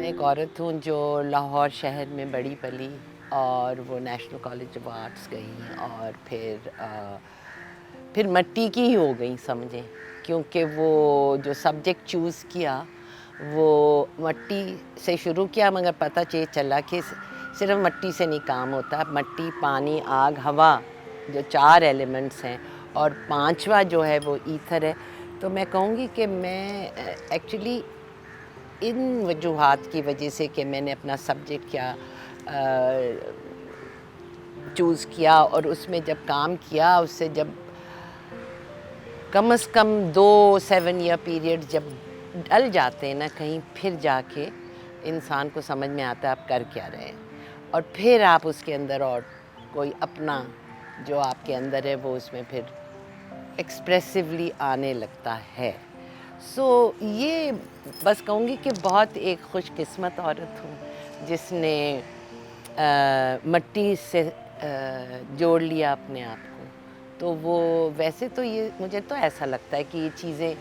मैं एक औरत हूँ जो लाहौर शहर में बड़ी पली और वो नेशनल कॉलेज ऑफ आर्ट्स गई और फिर मट्टी की ही हो गई समझें, क्योंकि वो जो सब्जेक्ट चूज़ किया वो मट्टी से शुरू किया, मगर पता चला कि सिर्फ मट्टी से नहीं काम होता। मट्टी, पानी, आग, हवा, जो 4 एलिमेंट्स हैं, और 5वां जो है वो ईथर है। तो मैं कहूँगी कि मैं एक्चुअली इन वजूहात की वजह से कि मैंने अपना सब्जेक्ट क्या चूज़ किया और उसमें जब काम किया, उससे जब कम से कम 2 7 ईयर पीरियड जब डल जाते हैं ना कहीं, फिर जाके इंसान को समझ में आता है आप कर क्या रहे हैं, और फिर आप उसके अंदर और कोई अपना जो आपके अंदर है वो उसमें फिर एक्सप्रेसिवली आने लगता है। ये बस कहूँगी कि बहुत एक खुशकिस्मत औरत हूँ जिसने मट्टी से जोड़ लिया अपने आप को। तो वो वैसे तो ये मुझे तो ऐसा लगता है कि ये चीज़ें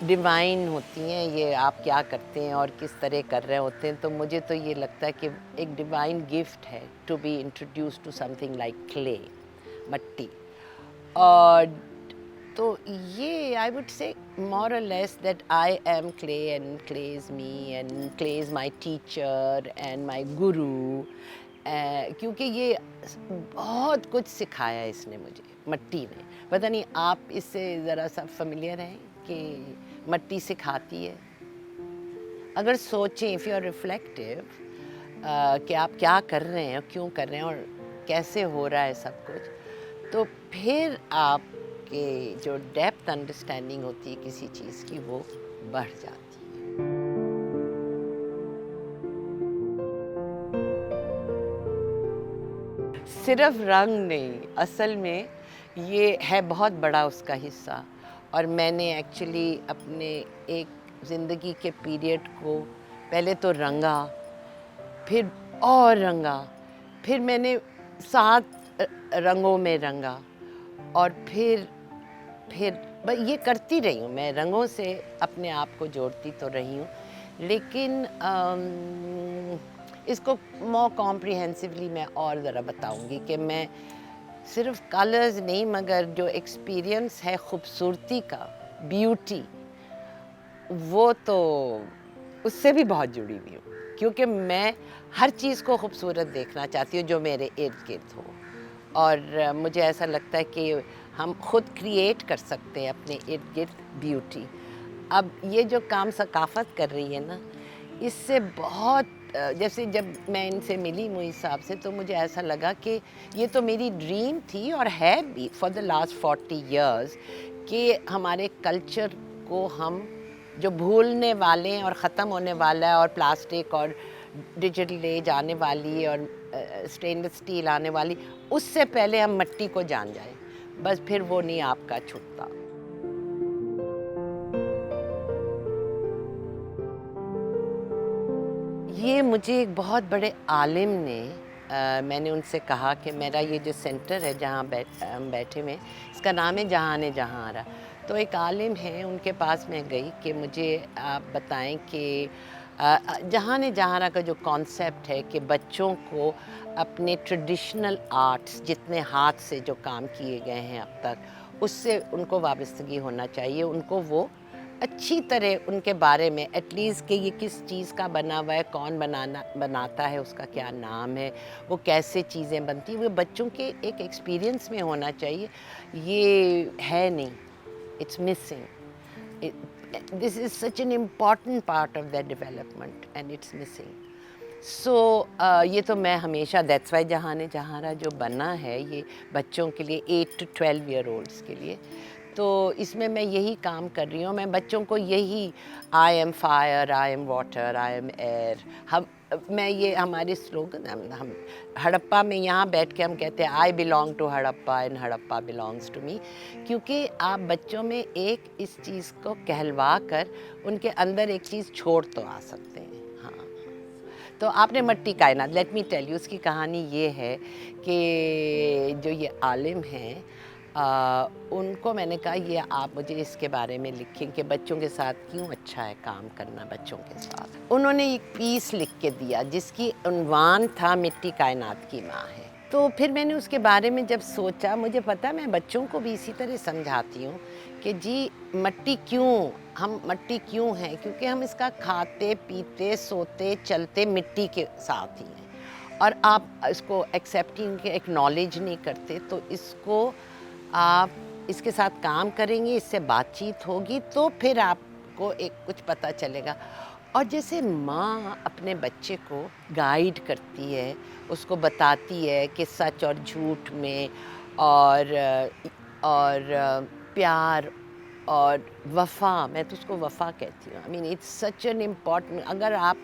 डिवाइन होती हैं, ये आप क्या करते हैं और किस तरह कर रहे होते हैं। तो मुझे तो ये लगता है कि एक डिवाइन गिफ्ट है to be introduce to something like clay, मट्टी। और तो ये I would say more or less that I am clay and clay is me and clay is my teacher and my guru, क्योंकि ये बहुत कुछ सिखाया इसने मुझे, मट्टी ने। पता नहीं आप इससे ज़रा सा familiar हैं कि मट्टी सिखाती है। अगर सोचें, इफ़ यू आर रिफ्लेक्टिव, कि आप क्या कर रहे हैं, क्यों कर रहे हैं और कैसे हो रहा है सब कुछ, तो फिर आपके जो डेप्थ अंडरस्टैंडिंग होती है किसी चीज़ की वो बढ़ जाती है। सिर्फ रंग नहीं, असल में ये है बहुत बड़ा उसका हिस्सा। और मैंने एक्चुअली अपने एक ज़िंदगी के पीरियड को पहले तो रंगा, फिर और रंगा, फिर मैंने 7 रंगों में रंगा, और फिर बस ये करती रही हूँ। मैं रंगों से अपने आप को जोड़ती तो रही हूँ, लेकिन इसको मोर कॉम्प्रिहेंसिवली मैं और ज़रा बताऊँगी कि मैं सिर्फ कलर्स नहीं, मगर जो एक्सपीरियंस है खूबसूरती का, ब्यूटी, वो तो उससे भी बहुत जुड़ी हुई हूँ, क्योंकि मैं हर चीज़ को खूबसूरत देखना चाहती हूँ जो मेरे इर्द गिर्द हो। और मुझे ऐसा लगता है कि हम खुद क्रिएट कर सकते हैं अपने इर्द गिर्द ब्यूटी। अब ये जो काम सकाफ़त कर रही है ना, इससे बहुत जैसे जब मैं इनसे मिली मुई साहब से, तो मुझे ऐसा लगा कि ये तो मेरी ड्रीम थी और है भी फॉर द लास्ट 40 इयर्स, कि हमारे कल्चर को हम जो भूलने वाले हैं और ख़त्म होने वाला है, और प्लास्टिक और डिजिटल एज आने वाली है और स्टेनलेस स्टील आने वाली, उससे पहले हम मट्टी को जान जाएं। बस फिर वो नहीं आपका छूटता। ये मुझे एक बहुत बड़े आलिम ने मैंने उनसे कहा कि मेरा ये जो सेंटर है जहाँ हम बैठे हुए हैं, इसका नाम है जहान जहांरा। तो एक आलिम है, उनके पास मैं गई कि मुझे आप बताएं कि जहान जहांरा का जो कॉन्सेप्ट है कि बच्चों को अपने ट्रेडिशनल आर्ट्स, जितने हाथ से जो काम किए गए हैं अब तक, उससे उनको वाबस्तगी होना चाहिए। उनको वो अच्छी तरह उनके बारे में एटलीस्ट कि ये किस चीज़ का बना हुआ है, कौन बनाता है, उसका क्या नाम है, वो कैसे चीज़ें बनती हैं, वो बच्चों के एक एक्सपीरियंस में होना चाहिए। ये है नहीं, it's missing. This is such an important part of that development and it's missing. ये तो मैं हमेशा, दैट्स वाई जहान जहांरा जो बना है ये बच्चों के लिए 8 to 12 ईयर ओल्ड्स के लिए। तो इसमें मैं यही काम कर रही हूँ। मैं बच्चों को यही, I am fire, I am water, I am air, मैं ये हमारे स्लोगन, हम हड़प्पा में यहाँ बैठ के हम कहते हैं I belong to Harappa and Harappa belongs to me, क्योंकि आप बच्चों में एक इस चीज़ को कहलवा कर उनके अंदर एक चीज़ छोड़ तो आ सकते हैं। हाँ, तो आपने मट्टी कायनात, लेट मी टेल यू, उसकी कहानी ये है कि जो ये आलिम हैं, ان کو میں نے کہا یہ آپ مجھے اس کے بارے میں لکھیں کہ بچوں کے ساتھ کیوں اچھا ہے کام کرنا بچوں کے ساتھ. انہوں نے ایک پیس لکھ کے دیا جس کی عنوان تھا مٹی کائنات کی ماں ہے. تو پھر میں نے اس کے بارے میں جب سوچا, مجھے پتا میں بچوں کو بھی اسی طرح سمجھاتی ہوں کہ جی مٹی کیوں, ہم مٹی کیوں ہیں, کیونکہ ہم اس کا کھاتے پیتے سوتے چلتے مٹی کے ساتھ ہی ہیں, اور آپ اس کو ایکسیپٹنگ کے ایکنالج نہیں کرتے, تو اس کو آپ اس کے ساتھ کام کریں گے, اس سے بات چیت ہوگی تو پھر آپ کو ایک کچھ پتہ چلے گا. اور جیسے ماں اپنے بچے کو گائیڈ کرتی ہے, اس کو بتاتی ہے کہ سچ اور جھوٹ میں اور پیار اور وفا, میں تو اس کو وفا کہتی ہوں. I mean it's such an important. اگر آپ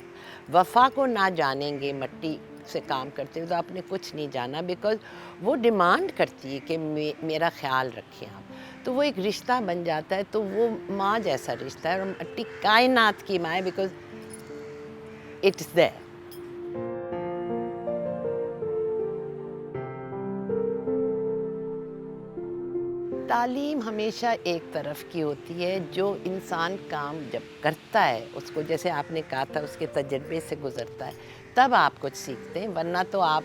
وفا کو نہ جانیں گے مٹی سے کام کرتے ہیں تو آپ نے کچھ نہیں جانا, بیکاز وہ ڈیمانڈ کرتی ہے کہ میرا خیال رکھیں آپ, تو وہ ایک رشتہ بن جاتا ہے. تو وہ ماں جیسا رشتہ ہے, اور مٹی کائنات کی ماں ہے بیکاز اٹس دیئر. تعلیم ہمیشہ ایک طرف کی ہوتی ہے. جو انسان کام جب کرتا ہے, اس کو جیسے آپ نے کہا تھا اس کے تجربے سے گزرتا ہے, تب آپ کچھ سیکھتے ہیں, ورنہ تو آپ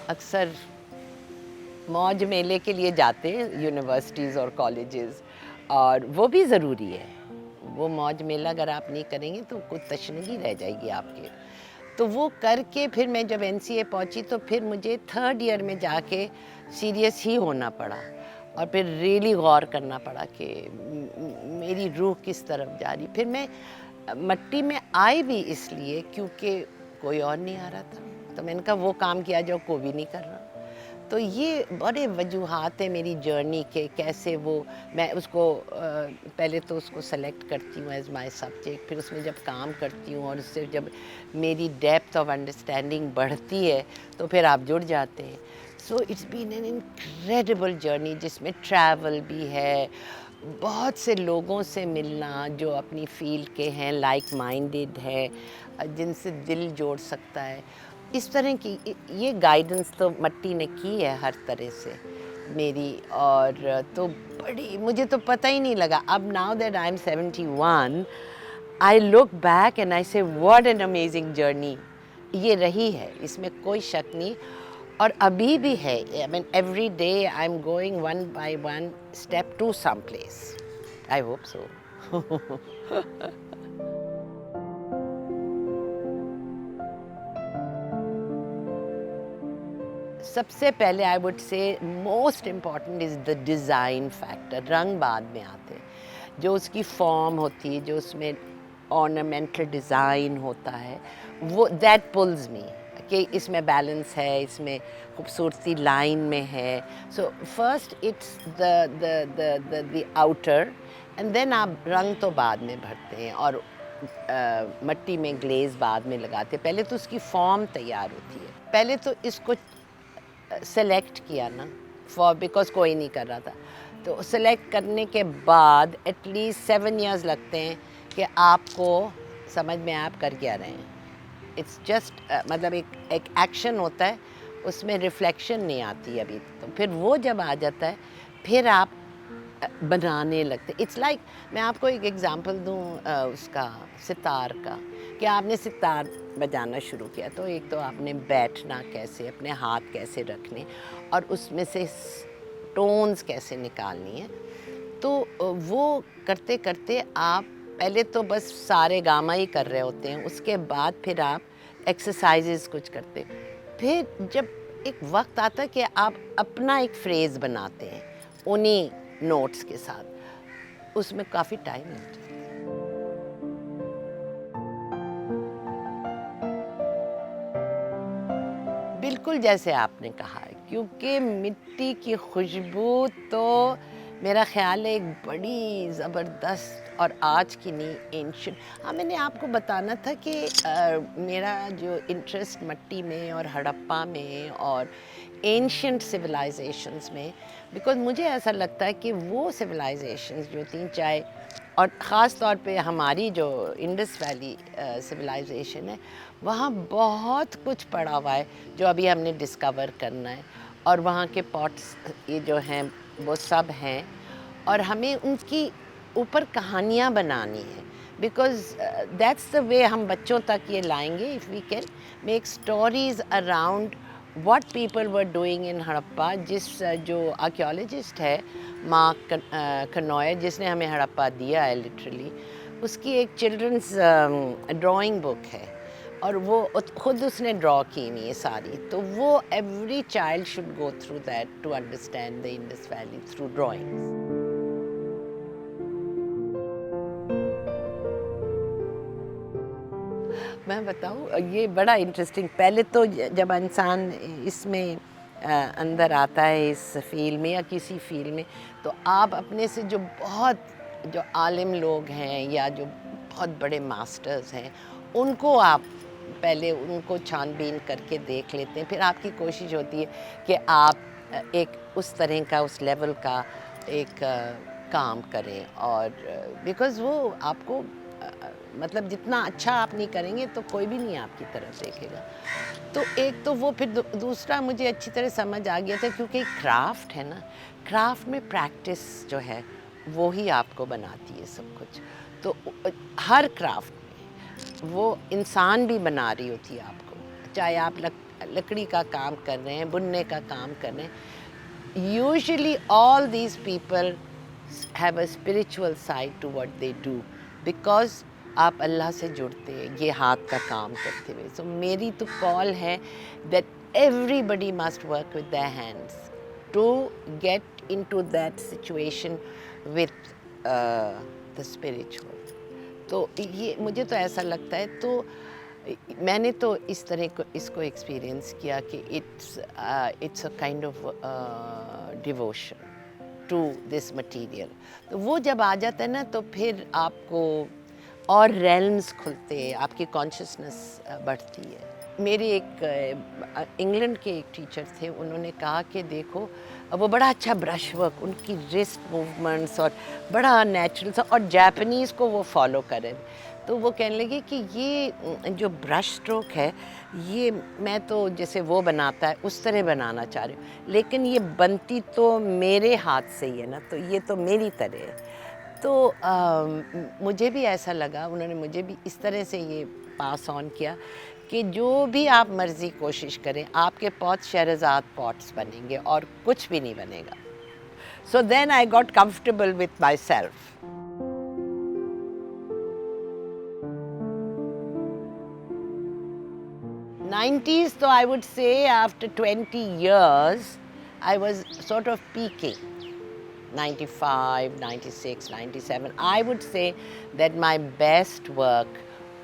اکثر موج میلے کے لیے جاتے ہیں یونیورسٹیز اور کالجز, اور وہ بھی ضروری ہے. وہ موج میلہ اگر آپ نہیں کریں گے تو کچھ تشنگی رہ جائے گی آپ کے. تو وہ کر کے پھر میں جب NCA پہنچی تو پھر مجھے 3rd ایئر میں جا کے سیریس ہی ہونا پڑا, اور پھر ریلی غور کرنا پڑا کہ میری روح کس طرف جا رہی. پھر میں مٹی میں آئی بھی اس لیے کیونکہ کوئی اور نہیں آ رہا تھا, تو میں نے کہا وہ کام کیا جو کوئی بھی نہیں کر رہا. تو یہ بڑے وجوہات ہیں میری جرنی کے, کیسے وہ میں اس کو پہلے تو اس کو سلیکٹ کرتی ہوں ایز مائی سبجیکٹ, پھر اس میں جب کام کرتی ہوں اور اس سے جب میری ڈیپتھ آف انڈرسٹینڈنگ بڑھتی ہے تو پھر آپ جڑ جاتے ہیں. So it's been an incredible journey جس میں ٹریول بھی ہے, بہت سے لوگوں سے ملنا جو اپنی فیلڈ کے ہیں, لائک مائنڈیڈ ہے, جن سے دل جوڑ سکتا ہے. اس طرح کی یہ گائیڈنس تو مٹی نے کی ہے ہر طرح سے میری. اور تو بڑی مجھے تو پتہ ہی نہیں لگا. اب now that I am 71 I look back and I say what an amazing journey یہ رہی ہے, اس میں کوئی شک نہیں. اور ابھی بھی ہے. I mean every day I am going one by one step to some place. I hope so. سب سے پہلے I would say most important is the design factor. رنگ بعد میں آتے ہیں, جو اس کی فارم ہوتی ہے, جو اس میں آرنامنٹل ڈیزائن ہوتا ہے, وہ دیٹ پلز می کہ اس میں بیلنس ہے, اس میں خوبصورتی لائن میں ہے. So first it's the outer, and then آپ رنگ تو بعد میں بھرتے ہیں, اور مٹی میں گلیز بعد میں لگاتے ہیں. پہلے تو اس کی فارم تیار ہوتی ہے. پہلے تو اس کو سلیکٹ کیا نا, بیکاز کوئی نہیں کر رہا تھا, تو سلیکٹ کرنے کے بعد ایٹ لیسٹ 7 ایئرز لگتے ہیں کہ آپ کو سمجھ میں آپ کر کیا رہے ہیں. اٹس جسٹ مطلب ایک ایکشن ہوتا ہے, اس میں ریفلیکشن نہیں آتی ابھی. تو پھر وہ جب آ جاتا ہے پھر آپ بنانے لگتے. اٹس لائک میں آپ کو ایک ایگزامپل دوں اس کا ستار کا, کہ آپ نے ستار بجانا شروع کیا تو ایک تو آپ نے بیٹھنا کیسے, اپنے ہاتھ کیسے رکھنے, اور اس میں سے ٹونز کیسے نکالنی ہے. تو وہ کرتے کرتے آپ پہلے تو بس سارے گاما ہی کر رہے ہوتے ہیں, اس کے بعد پھر آپ ایکسرسائزز کچھ کرتے. پھر جب ایک وقت آتا ہے کہ آپ اپنا ایک فریز بناتے ہیں انہی نوٹس کے ساتھ, اس میں کافی ٹائم لگ جاتا ہے. بالکل جیسے آپ نے کہا, کیونکہ مٹی کی خوشبو تو میرا خیال ہے ایک بڑی زبردست, اور آج کی نہیں اینشنٹ. ہاں میں نے آپ کو بتانا تھا کہ میرا جو انٹرسٹ مٹی میں اور ہڑپا میں اور اینشنٹ سویلائزیشنز میں, بیکاز مجھے ایسا لگتا ہے کہ وہ سویلائزیشنز جو تھیں, چاہے اور خاص طور پہ ہماری جو انڈس ویلی سویلائزیشن ہے, وہاں بہت کچھ پڑا ہوا ہے جو ابھی ہم نے ڈسکور کرنا ہے. اور وہاں کے پاٹس یہ جو ہیں वो सब हैं और हमें उनकी ऊपर कहानियाँ बनानी है, बिकॉज दैट्स द वे हम बच्चों तक ये लाएंगे, if we can make stories around what people were doing in Harappa. जो आर्कियोलॉजिस्ट है मार्क कनॉयर, जिसने हमें हड़प्पा दिया है लिटरली, उसकी एक चिल्ड्रंस ड्राइंग बुक है और वो खुद उसने ड्रॉ की हुई है सारी। तो वो every child should go through that to understand the Indus Valley through drawings. मैं बताऊँ, ये बड़ा इंटरेस्टिंग, पहले तो जब इंसान इसमें अंदर आता है इस फील्ड में या किसी फील्ड में, तो आप अपने से जो आलिम लोग हैं या जो बहुत बड़े मास्टर्स हैं, उनको आप पहले उनको छानबीन करके देख लेते हैं। फिर आपकी कोशिश होती है कि आप एक उस तरह का, उस लेवल का एक काम करें, और बिकॉज़ वो आपको मतलब जितना अच्छा आप नहीं करेंगे तो कोई भी नहीं आपकी तरफ देखेगा। तो एक तो वो, फिर दूसरा मुझे अच्छी तरह समझ आ गया था, क्योंकि क्राफ्ट है ना, क्राफ्ट में प्रैक्टिस जो है वो ही आपको बनाती है सब कुछ। तो हर क्राफ्ट में वो इंसान भी बना रही होती है आपको, चाहे आप लकड़ी का काम कर रहे हैं, बुनने का काम कर रहे हैं। Usually all these people have a spiritual side to what they do, because आप अल्लाह से जुड़ते हैं ये हाथ का काम करते हुए। सो मेरी तो कॉल है that everybody must work with their hands to get into that situation with the spiritual. तो ये मुझे तो ऐसा लगता है। तो मैंने तो इस तरह को इसको एक्सपीरियंस किया कि it's a kind of devotion to this material. तो वो जब आ जाता है ना, तो फिर आपको और रेल्म्स खुलते हैं, आपकी कॉन्शियसनेस बढ़ती है। मेरे एक इंग्लैंड के एक टीचर थे, उन्होंने कहा कि देखो, वो बड़ा अच्छा ब्रश वर्क, उनकी रिस्ट मूवमेंट्स और बड़ा नेचुरल सा, और जापानीज़ को वो फॉलो करें। तो वो कहने लगे कि ये जो ब्रश स्ट्रोक है, ये मैं तो जैसे वो बनाता है उस तरह बनाना चाह रही हूँ, लेकिन ये बनती तो मेरे हाथ से ही है ना, तो ये तो मेरी तरह है। तो मुझे भी ऐसा लगा, उन्होंने मुझे भी इस तरह से ये पास ऑन किया कि जो भी आप मर्ज़ी कोशिश करें, आपके पॉट शहरज़ाद पॉट्स बनेंगे और कुछ भी नहीं बनेगा। So then I got comfortable with myself. Nineties, तो I would say after 20 years I was sort of peaking. 95, 96, 97. I would say that my best work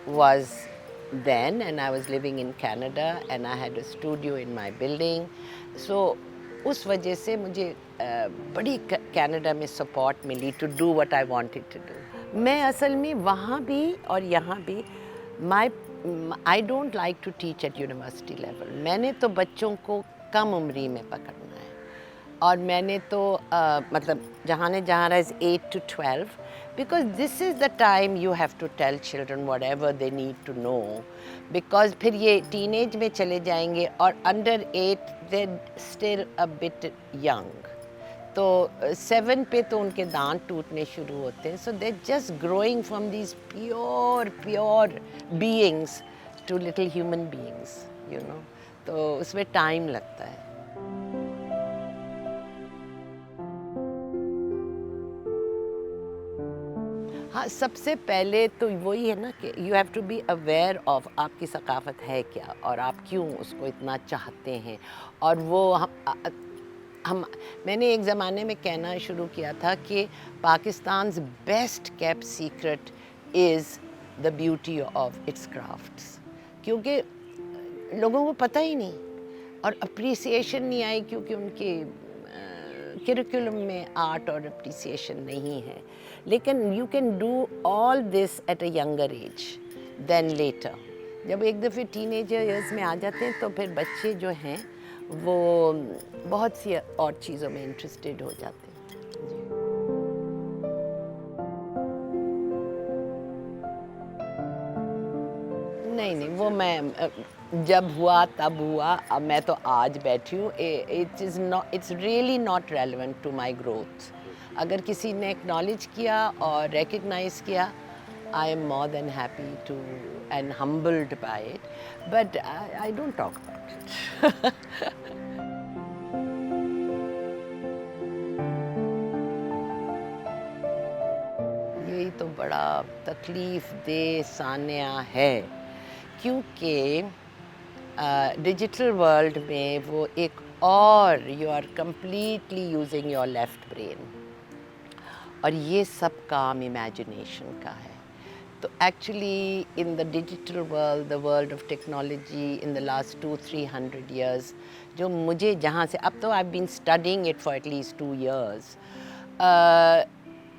was then, and I was living in Canada and I had a studio in my building. So उस वजह से मुझे बड़ी Canada में support मिली to do what I wanted to do. मैं असल में वहाँ भी और यहाँ भी I don't like to teach at university level. मैंने तो बच्चों को कम उम्री में पकड़ना है, और मैंने तो मतलब जहाँ रहा is 8 to 12, because this is the time you have to tell children whatever they need to know, because फिर ये टीनेज में चले जाएंगे और under 8 they still a bit young. तो 7 पे तो उनके दांत टूटने शुरू होते हैं। So they just growing from these pure beings to little human beings, you know. तो उसमें टाइम लगता है। हाँ, सबसे पहले तो वही है ना कि you have to be aware of आपकी सकाफ़त है क्या, और आप क्यों उसको इतना चाहते हैं। और वो हम मैंने एक ज़माने में कहना शुरू किया था कि Pakistan's best kept secret is the beauty of its crafts, क्योंकि लोगों को पता ही नहीं और अप्रिसिएशन नहीं आई, क्योंकि उनके करिकुलम में आर्ट और अप्रिसिएशन नहीं है। लेकिन you can do all this at a younger age than later. जब एक दफ़े टीनेजर ईयर्स में आ जाते हैं तो फिर बच्चे जो हैं वो बहुत सी और चीज़ों में इंटरेस्टेड हो जाते हैं। नहीं नहीं, वो मैं जब हुआ तब हुआ, अब मैं तो आज बैठी हूँ। It's really not relevant to my growth. अगर किसी ने एक्नॉलेज किया और रिकग्नाइज किया, I am more than happy to and humbled by it, but I don't talk about it. यही तो बड़ा तकलीफ दे सान्या है, क्योंकि डिजिटल वर्ल्ड में वो एक और you are completely using your left brain, और ये सब काम इमेजिनेशन का है। तो actually in the digital world, the world of technology in the last 200-300 years, जो मुझे जहाँ से, अब तो I been studying it for at least 2 years,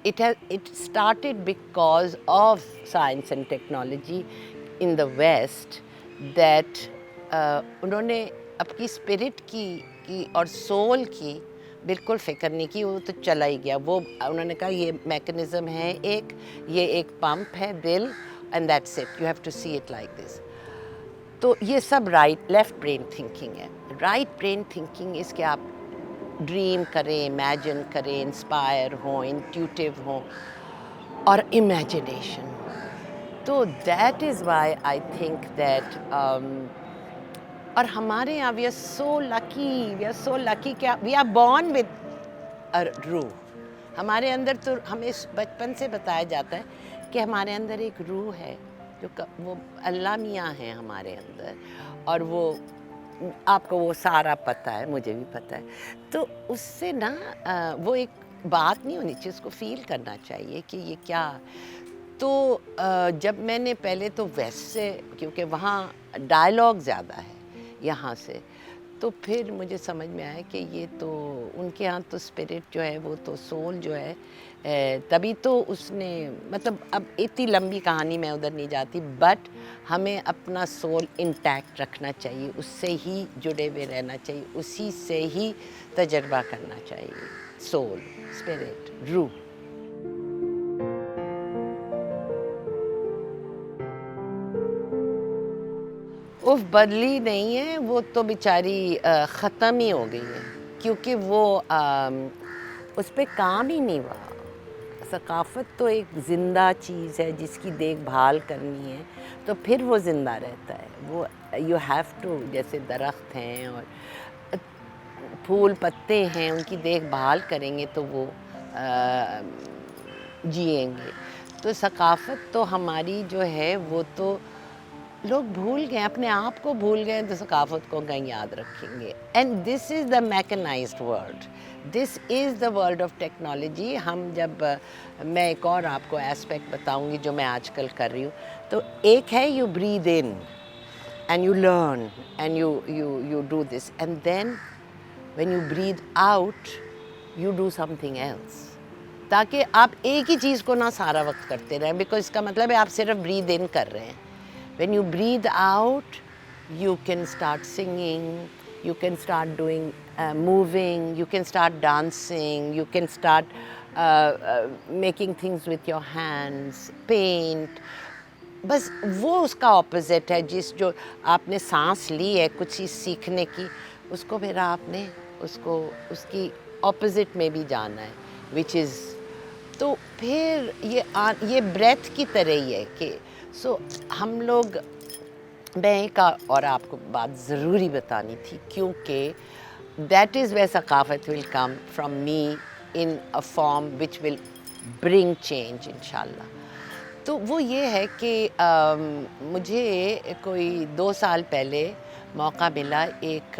it started because of science and technology in the West, that उन्होंने अपनी spirit की और सोल की बिल्कुल फ़िक्र नहीं की, वो तो चला ही गया। वो उन्होंने कहा ये मैकेनिज़्म है एक, ये एक पंप है दिल, and that's it, you have to see it like this. तो ये सब लेफ़्ट ब्रेन थिंकिंग है। राइट ब्रेन थिंकिंग इसके आप ड्रीम करें, इमेजिन करें, इंस्पायर हों, इंट्यूटिव हों, और इमेजिनेशन। तो that is why I think that, और हमारे यहाँ वी आर सो लकी कि we are born with a रूह। हमारे अंदर तो हमें बचपन से बताया जाता है कि हमारे अंदर एक रूह है, वो अल्लाह मियाँ हैं हमारे अंदर, और वो आपको वो सारा पता है, मुझे भी पता है। तो उससे ना वो एक बात नहीं होनी चाहिए, उसको फील करना चाहिए कि ये क्या। तो जब मैंने पहले तो वैसे, क्योंकि वहाँ डायलॉग ज़्यादा है यहाँ से, तो फिर मुझे समझ में आया कि ये तो उनके यहाँ तो स्पिरिट जो है, वो तो सोल जो है, तभी तो उसने, मतलब अब इतनी लंबी कहानी मैं उधर नहीं जाती, बट हमें अपना सोल इंटैक्ट रखना चाहिए, उससे ही जुड़े हुए रहना चाहिए, उसी से ही तजर्बा करना चाहिए। सोल, स्पिरिट, रूह। उफ, बदली नहीं है, वो तो बेचारी ख़त्म ही हो गई है, क्योंकि वो उस पे काम ही नहीं हुआ। सकाफ़त तो एक ज़िंदा चीज़ है जिसकी देखभाल करनी है, तो फिर वो ज़िंदा रहता है। वो यू हैव टू, जैसे दरख्त हैं और फूल पत्ते हैं, उनकी देखभाल करेंगे तो वो जिएंगे। तो सकाफ़त तो हमारी जो है, वो तो लोग भूल गए, अपने आप को भूल गए, तो सकाफ़त को कहीं याद रखेंगे। And this is the mechanised world, this is the world of technology. हम जब मैं एक और आपको एस्पेक्ट बताऊंगी जो मैं आजकल कर रही हूँ। तो एक है you breathe in and you learn and you do this, and then when you breathe out you do something else, ताकि आप एक ही चीज़ को ना सारा वक्त करते रहें, बिकॉज इसका मतलब है आप सिर्फ ब्रीद इन कर रहे हैं। When you breathe out, you can start singing, you can start doing moving, you can start dancing, you can start making things with your hands, paint. बस वो उसका ऑपोजिट है, जो आपने सांस ली है कुछ चीज़ सीखने की, उसको फिर आपने उसको उसकी ऑपोजिट में भी जाना है, विच इज़, तो फिर ये ब्रेथ की तरह ही है कि हम लोग, मैं एक और आपको बात ज़रूरी बतानी थी, क्योंकि that is way Saqafat will come from me in a form which will bring change इंशाल्लाह। तो वो ये है कि मुझे कोई 2 साल पहले मौका मिला, एक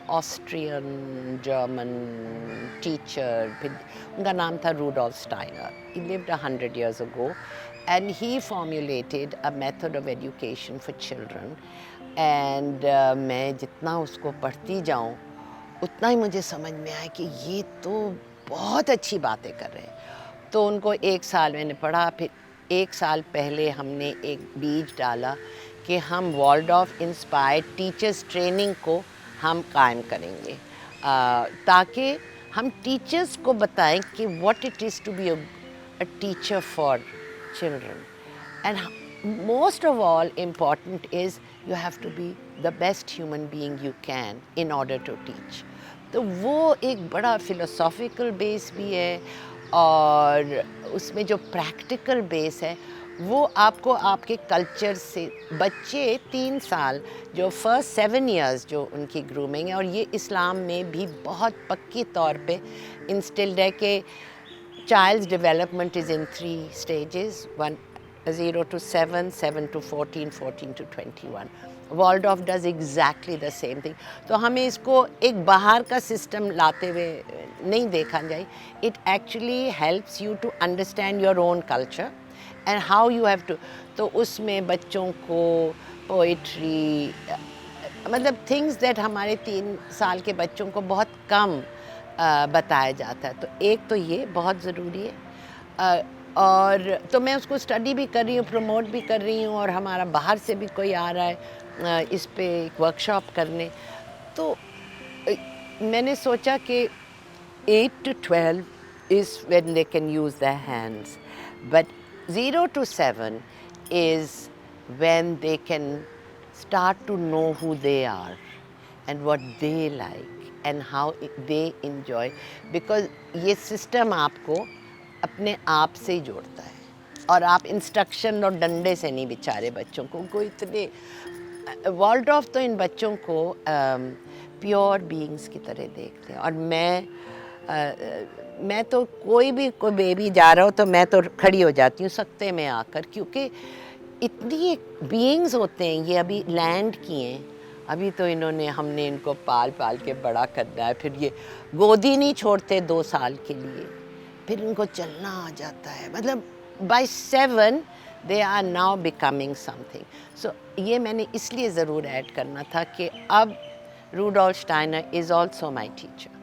ऑस्ट्रियन जर्मन टीचर, फिर उनका नाम था Rudolph Steiner. He lived 100 years ago, and he formulated a method of education for children. And मैं जितना उसको पढ़ती जाऊँ, उतना ही मुझे समझ में आया कि ये तो बहुत अच्छी बातें कर रहे हैं। तो उनको 1 साल मैंने पढ़ा, फिर 1 साल पहले हमने एक बीज डाला कि हम वॉल्डॉर्फ इंस्पायर्ड टीचर्स ट्रेनिंग को हम कायम करेंगे, ताकि हम टीचर्स को बताएं कि what it is to be a teacher for children. And most of all important is you have to be the best human being you can in order to teach. تو وہ ایک بڑا فلسافیکل بیس بھی ہے اور اس میں جو پریکٹیکل بیس ہے وہ آپ کو آپ کے کلچر سے بچے 3 سال جو فرسٹ 7 ایئرز جو ان کی گرومنگ ہے، اور یہ اسلام میں بھی بہت پکی طور پہ انسٹلڈ ہے کہ child's development is in 3 stages: 0 to 7, 7 to 14, 14 to 21. Waldorf does exactly the same thing. تو ہمیں اس کو ایک باہر کا سسٹم لاتے ہوئے نہیں دیکھا جائے. It actually helps you to understand your own culture and how you have to. تو اس میں بچوں کو پوئٹری، مطلب تھنگس دیٹ ہمارے 3 سال کے بچوں کو بہت کم بتایا جاتا ہے. تو ایک تو یہ بہت ضروری ہے، اور تو میں اس کو اسٹڈی بھی کر رہی ہوں، پروموٹ بھی کر رہی ہوں، اور ہمارا باہر سے بھی کوئی آ رہا ہے اس پہ ایک ورک شاپ کرنے. تو میں نے سوچا کہ 8 to 12 is when they can use their hands, but 0 to 7 is when they can start to know who they are and what they like and how they enjoy, because یہ system آپ کو اپنے آپ سے ہی جوڑتا ہے، اور آپ انسٹرکشن اور ڈنڈے سے نہیں بیچارے بچوں کو اتنے. والڈورف تو ان بچوں کو پیور بینگس کی طرح دیکھتے ہیں. اور میں تو کوئی بیبی جا رہا ہو تو میں تو کھڑی ہو جاتی ہوں سکتے میں آ کر، کیونکہ اتنی بینگز ہوتے ہیں. یہ ابھی لینڈ کیے ہیں، ابھی تو ہم نے ان کو پال کے بڑا کرنا ہے. پھر یہ گودی نہیں چھوڑتے 2 سال کے لیے، پھر ان کو چلنا آ جاتا ہے. مطلب by 7 they are now becoming something. So یہ میں نے اس لیے ضرور ایڈ کرنا تھا کہ اب Rudolf Steiner is also my teacher.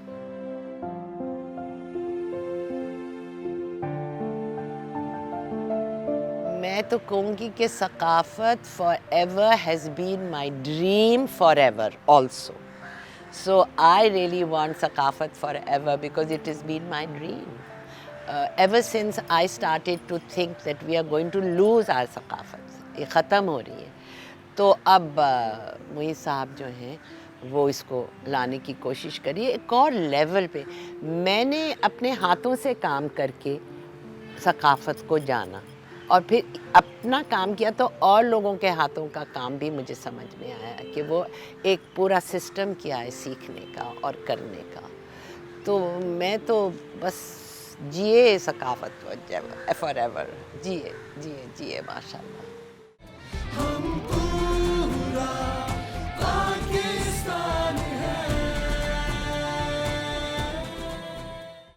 میں تو کہوں گی کہ Saqafat forever has been my dream forever also. So I really want Saqafat forever because it has been my dream. Ever since I started to think that we are going to lose our ثقافت، یہ ختم ہو رہی ہے. تو اب معین صاحب جو ہیں وہ اس کو لانے کی کوشش کری ایک اور لیول پہ. میں نے اپنے ہاتھوں سے کام کر کے ثقافت کو جانا، اور پھر اپنا کام کیا تو اور لوگوں کے ہاتھوں کا کام بھی مجھے سمجھ میں آیا کہ وہ ایک پورا سسٹم کیا ہے سیکھنے کا اور کرنے کا. تو میں تو بس جیے ثقافت فار ایور، جیے ماشاء اللہ.